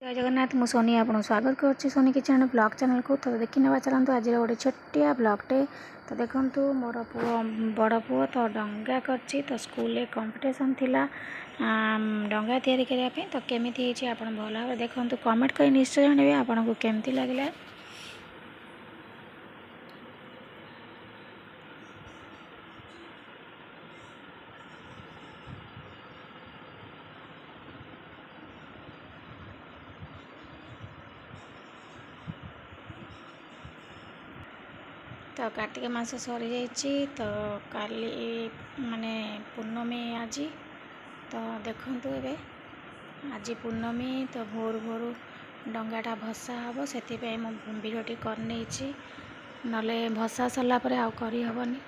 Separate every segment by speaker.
Speaker 1: जय जगन्नाथ मु सोनी आपको स्वागत करुच्ची सोनी किचन ब्लॉग चैनल को। तो देखी ना चलते आज गोटे छोटिया ब्लॉगटे। तो देखूँ मोर पु बड़ पु तो डंगा कर तो स्कूल कंपटीशन थिला डंगा तैयारी करने। तो केमी आप भल भाव देखूँ कमेंट कर निश्चय जानवे आपको केमती लगे। तो कार्तिक मास सरी जाइए तो काली माने पूर्णमी आज। तो देखूँ ए आज पूर्णमी तो भोर भोर डंगाटा भसा हम से भिडियोटी करनी नले भसा सरलापर आउ करहबनी।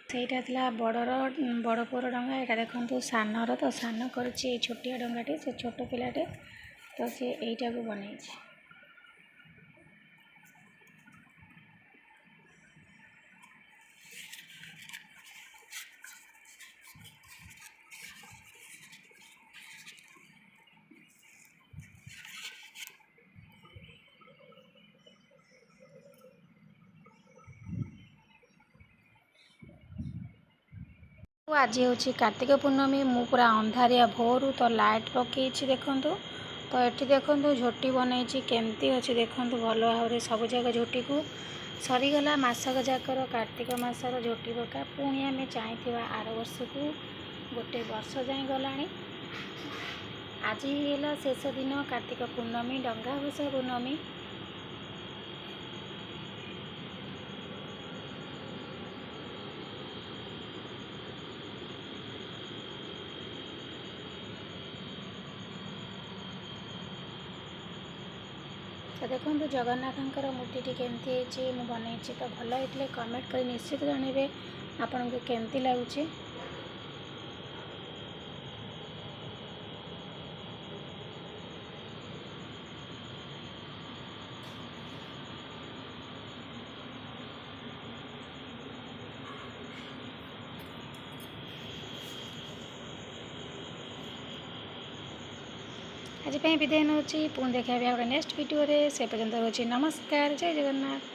Speaker 1: ସେଇଟା ଥିଲା ବଡ଼ ପୁଅର ଡଙ୍ଗା। ଏଇଟା ଦେଖନ୍ତୁ ସାନର। ତ ସାନ କରିଛି ଏଇ ଛୋଟିଆ ଡଙ୍ଗାଟେ, ସେ ଛୋଟ ପିଲାଟେ ତ ସେ ଏଇଟାକୁ ବନେଇଛି। आज हूँ कार्तिक पूर्णमी मु पूरा अंधारिया भोरू तो लाइट पकई देखूँ। तो ये देखूँ झोटी बनई केमती अच्छी देखूँ भल भाव सब जगह झोटी को सरीगला मसक जाकर कार्तिक मासर झोटी पका पुणी आम चाहिए आर वर्ष को गोटे वर्ष जाए गला। आज है शेष दिन कार्तिक पूर्णमी डंगा भसा पूर्णमी। तो देखो जगन्नाथंकर मूर्ति केमती मुझे बनई तो भल होते कमेंट कर निश्चित जानवे आपन को केमती लगुच। आज विदाय नौची पुणी देखा गोटे नेक्स्ट वीडियो से पर्यंत रोचे नमस्कार जय जगन्नाथ।